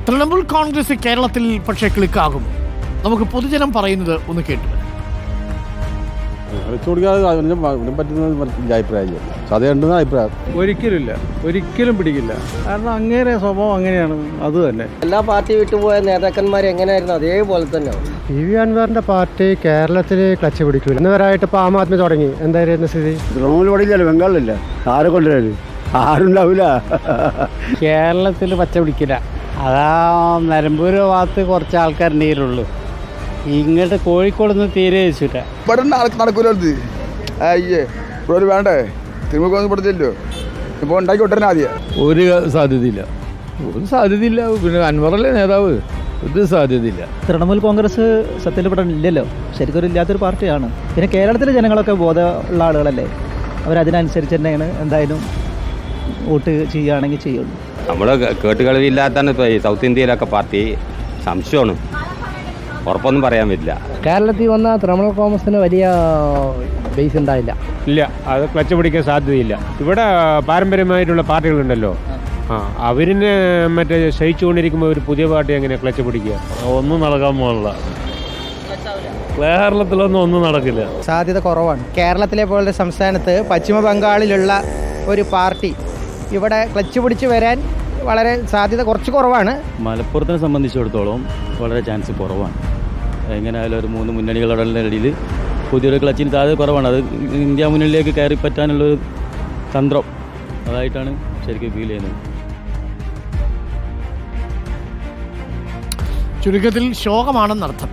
തൃണമൂൽ കോൺഗ്രസ് കേരളത്തിൽ പക്ഷേ ക്ലിക്കാകും. നമുക്ക് പൊതുജനം പറയുന്നത് ഒന്ന് കേട്ടു. ഒരിക്കലും പിടിക്കില്ല. കാരണം അങ്ങേരെ സ്വഭാവം അങ്ങനെയാണ്. അത് തന്നെ എല്ലാ പാർട്ടി വിട്ടുപോയ നേതാക്കന്മാർ എങ്ങനെയായിരുന്നു അതേപോലെ തന്നെ. പി വി അൻവറിന്റെ പാർട്ടി കേരളത്തിൽ ക്ലച്ച് പിടിക്കില്ല. ഇന്നുവരായിട്ട് ഇപ്പോൾ ആം ആദ്മി തുടങ്ങി. എന്തായിരുന്നു സ്ഥിതി? തൃണമൂൽ പഠിക്കല്ലോ, ബംഗാളിലില്ല. ആരെ കൊണ്ടുവരും? ആരുണ്ടാവില്ല. കേരളത്തിൽ പച്ച പിടിക്കില്ല. അതാ നിലമ്പൂർ ഭാഗത്ത് കുറച്ച് ആൾക്കാരുണ്ടെങ്കിലുള്ളൂ. ഇങ്ങോട്ട് കോഴിക്കോടൊന്നും തീരെ വെച്ചില്ല. ഇവിടെ നടക്കൂലോ. അയ്യേ ഇവിടെ വേണ്ടേ? തിരുമുഖം പഠിച്ചല്ലോ. ഇപ്പോൾ ഉണ്ടാക്കി വിട്ടേ ആദ്യം. ഒരു സാധ്യതയില്ല. പിന്നെ അൻവറല്ലേ നേതാവ്. ഒരു സാധ്യതയില്ല. തൃണമൂൽ കോൺഗ്രസ് സത്യത്തിൽ ഇവിടെ ഇല്ലല്ലോ. ശരിക്കും ഇല്ലാത്തൊരു പാർട്ടിയാണ്. പിന്നെ കേരളത്തിലെ ജനങ്ങളൊക്കെ ബോധമുള്ള ആളുകളല്ലേ. അവരതിനനുസരിച്ച് തന്നെയാണ് എന്തായാലും വോട്ട് ചെയ്യുകയാണെങ്കിൽ ചെയ്യുള്ളൂ. നമ്മൾ കേട്ടുകളിവില്ലാത്താണ് ഇപ്പോൾ ഈ സൗത്ത് ഇന്ത്യയിലൊക്കെ പാർട്ടി. സംശയമാണ്, ഉറപ്പൊന്നും പറയാൻ പറ്റില്ല. കേരളത്തിൽ വന്ന തൃണമൂൽ കോൺഗ്രസിന് വലിയ ബേസ് ഉണ്ടായില്ല. ഇല്ല, അത് ക്ലച്ച് പിടിക്കാൻ സാധ്യതയില്ല. ഇവിടെ പാരമ്പര്യമായിട്ടുള്ള പാർട്ടികളുണ്ടല്ലോ, അവരിനെ മറ്റേ ശയിച്ചുകൊണ്ടിരിക്കുമ്പോൾ ഒരു പുതിയ പാർട്ടി എങ്ങനെ ക്ലച്ച് പിടിക്കുക? ഒന്നും നടക്കാൻ പോലുള്ള കേരളത്തിലൊന്നും നടക്കില്ല. സാധ്യത കുറവാണ്. കേരളത്തിലെ പോലത്തെ സംസ്ഥാനത്ത് പശ്ചിമ ബംഗാളിലുള്ള ഒരു പാർട്ടി ഇവിടെ ക്ലച്ച് പിടിച്ച് വരാൻ വളരെ സാധ്യത കുറച്ച് കുറവാണ്. മലപ്പുറത്തിനെ സംബന്ധിച്ചിടത്തോളം വളരെ ചാൻസ് കുറവാണ്. എങ്ങനെയായാലും ഒരു 3 മുന്നണികളുടെ ഇടയിൽ പുതിയൊരു ക്ലച്ചിന് സാധ്യത കുറവാണ്. അത് ഇന്ത്യ മുന്നണിയിലേക്ക് കയറി പറ്റാനുള്ളൊരു തന്ത്രം അതായിട്ടാണ് ശരിക്കും ഫീൽ ചെയ്യുന്നത്. ചുരുക്കത്തിൽ ശോകമാണെന്നർത്ഥം.